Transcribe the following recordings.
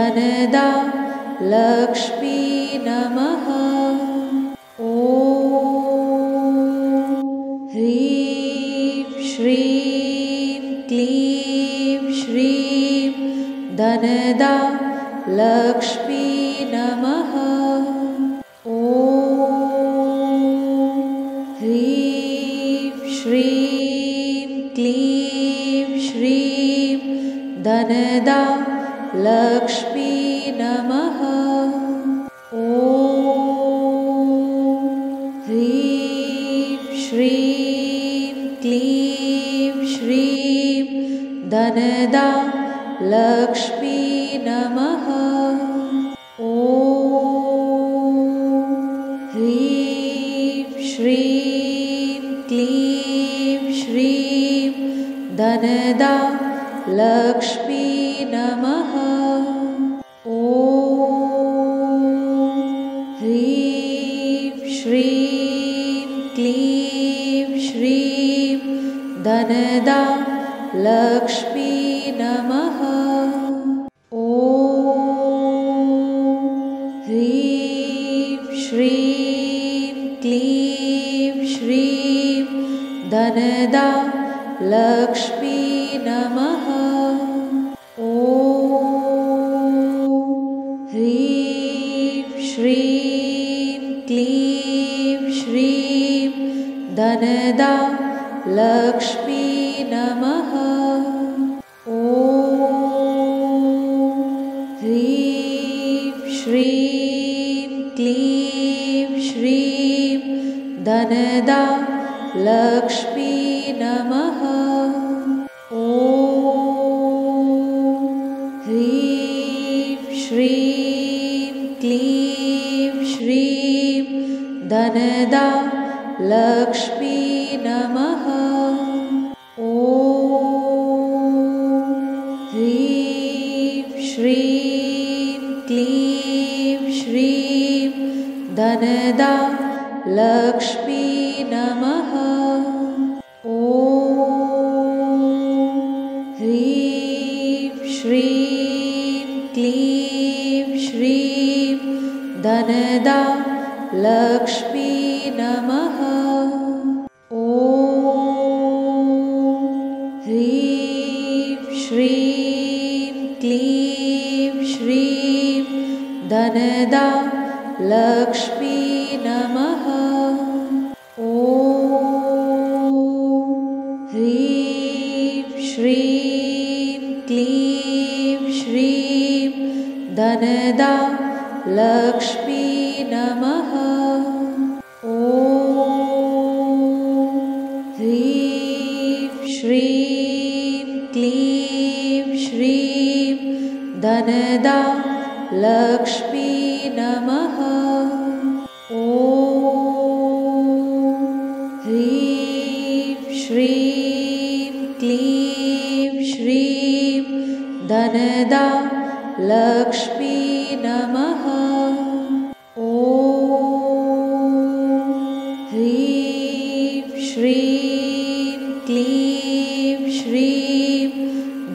धनदा लक्ष्मी नमः। ॐ ह्रीं श्रीं क्लीं श्रीं धनदा लक्ष्मी नमः। ॐ ह्रीं श्रीं क्लीं श्रीं धनदा लक्ष्मी नमः। ॐ ह्रीं श्रीं क्लीं श्रीं धनदा लक्ष्मी नमः। ॐ ह्रीं श्रीं क्लीं श्रीं धनदा लक्ष्मी नमः। ॐ ह्रीं श्रीं क्लीं श्रीं धनदा लक्ष्मी नमः। ॐ ह्रीं श्रीं क्लीं श्रीं धनदा लक्ष्मी नमः। ॐ ह्रीं श्रीं क्लीं श्रीं धनदा लक्ष्मी नमः। ॐ ह्रीं श्रीं क्लीं श्रीं धनदा लक्ष्मी नमः। ॐ ह्रीं श्रीं क्लीं श्रीं धनदा लक्ष्मी नमः। ॐ ह्रीं श्रीं क्लीं श्रीं धनदा लक्ष्मी नमः। ॐ ह्रीं श्रीं क्लीं श्रीं धनदा लक्ष्मी नमः। ॐ ह्रीं श्रीं क्लीं श्रीं धनदा लक्ष्मी नमः। ॐ ह्रीं श्रीं क्लीं श्रीं धनदा लक्ष्मी नमः। ॐ ह्रीं श्रीं क्लीं श्रीं धनदा लक्ष्मी नमः। ॐ ह्रीं श्रीं क्लीं श्रीं धनदा लक्ष्मी नमः। ॐ ह्रीं श्रीं क्लीं श्रीं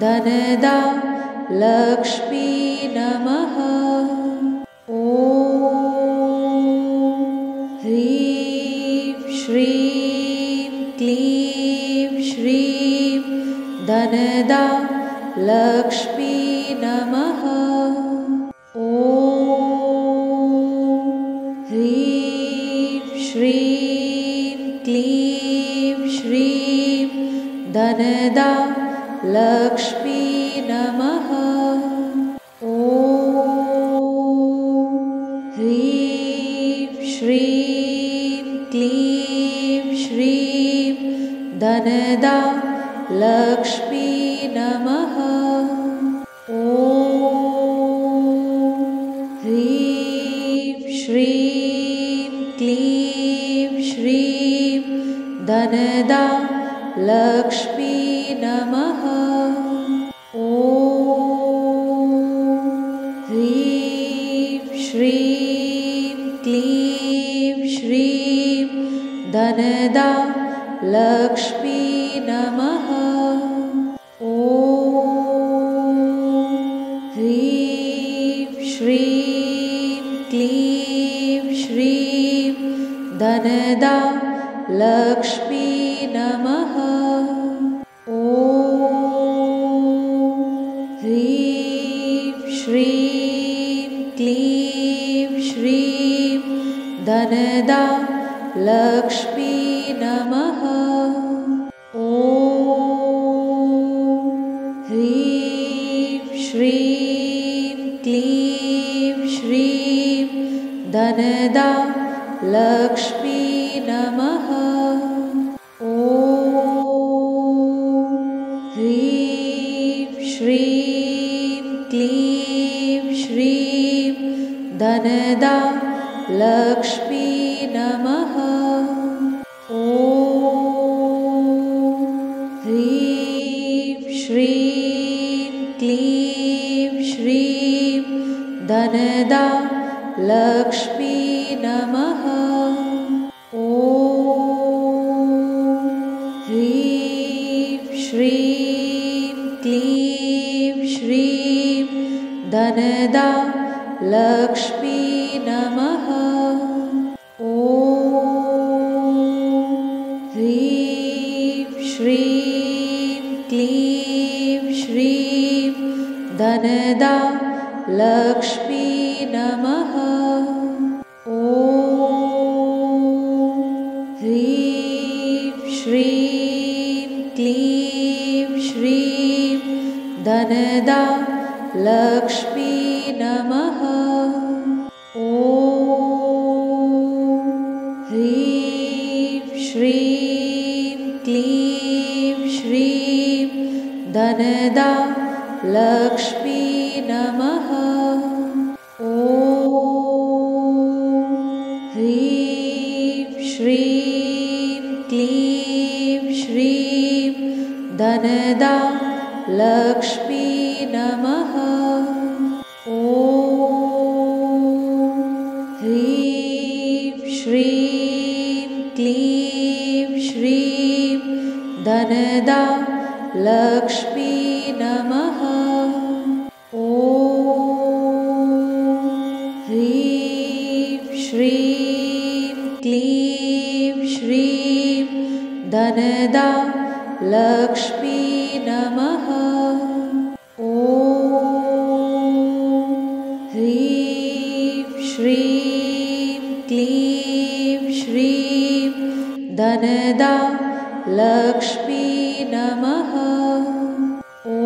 धनदा लक्ष्मी नमः। ॐ ह्रीं श्रीं क्लीं श्रीं धनदा लक्ष्मी नमः। ॐ ह्रीं श्रीं क्लीं श्रीं धनदा लक्ष्मी नमः। ॐ ह्रीं श्रीं क्लीं श्रीं धनदा लक्ष्मी नमः। ॐ ह्रीं श्रीं क्लीं श्रीं धनदा लक्ष्मी नमः। ॐ ह्रीं श्रीं क्लीं श्रीं धनदा लक्ष्मी नमः। ॐ ह्रीं धनदा लक्ष्मी नमः। ॐ ह्रीं श्रीं क्लीं श्रीं धनदा लक्ष्मी नमः। ॐ ह्रीं श्रीं क्लीं श्रीं धनदा लक्ष्मी नमः। ॐ ह्रीं श्रीं क्लीं श्रीं धनदा लक्ष्मी नमः। ॐ ह्रीं श्रीं क्लीं श्रीं धनदा लक्ष्मी नमः। ॐ ह्रीं श्रीं क्लीं श्रीं धनदा लक्ष्मी नमः। ॐ ह्रीं श्रीं क्लीं श्रीं धनदा लक्ष्मी नमः। ॐ ह्रीं श्रीं क्लीं श्रीं धनदा लक्ष्मी नमः। ॐ ह्रीं श्रीं क्लीं श्रीं धनदा लक्ष्मी नमः। ॐ ह्रीं श्रीं क्लीं श्रीं धनदा लक्ष्मी नमः। ॐ ह्रीं श्रीं क्लीं श्रीं धनदा लक्ष्मी नमः। ॐ ह्रीं श्रीं क्लीं श्रीं धनदा लक्ष्मी नमः। ॐ ह्रीं श्रीं क्लीं श्रीं धनदा लक्ष्मी नमः। ॐ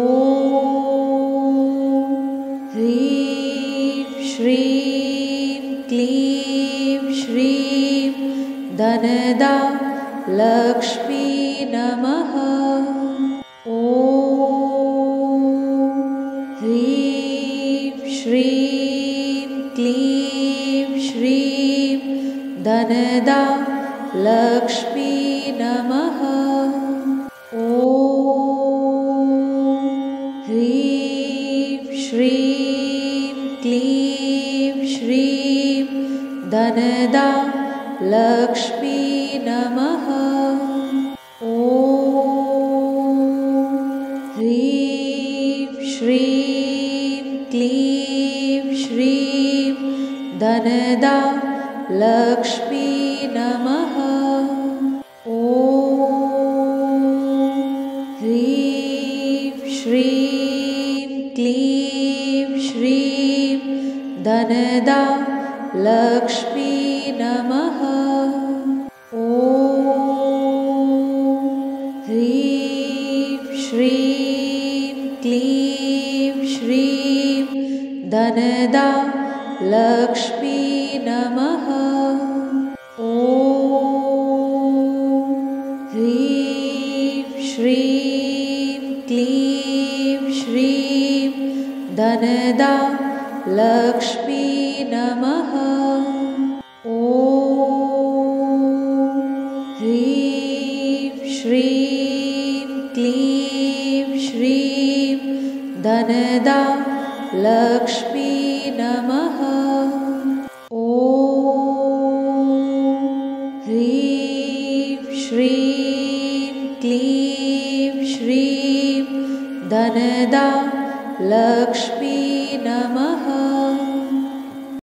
ह्रीं श्रीं क्लीं श्रीं धनदा लक्ष्मी नमः। ॐ ह्रीं श्रीं क्लीं श्रीं धनदा लक्ष्मी नमः। ॐ ह्रीं श्रीं क्लीं श्रीं धनदा लक्ष्मी नमः। ॐ ह्रीं श्रीं क्लीं श्रीं धनदा लक्ष्मी नमः। ॐ ह्रीं श्रीं क्लीं श्रीं धनदा लक्ष्मी नमः। ॐ ह्रीं श्रीं क्लीं श्रीं धनदा लक्ष्मी नमः। ॐ ह्रीं श्रीं क्लीं श्रीं धनदा लक्ष्मी नमः। ॐ ह्रीं श्रीं क्लीं श्रीं धनदा लक्ष्मी नमः। ॐ ह्रीं श्रीं क्लीं श्रीं धनदा लक्ष्मी नमः।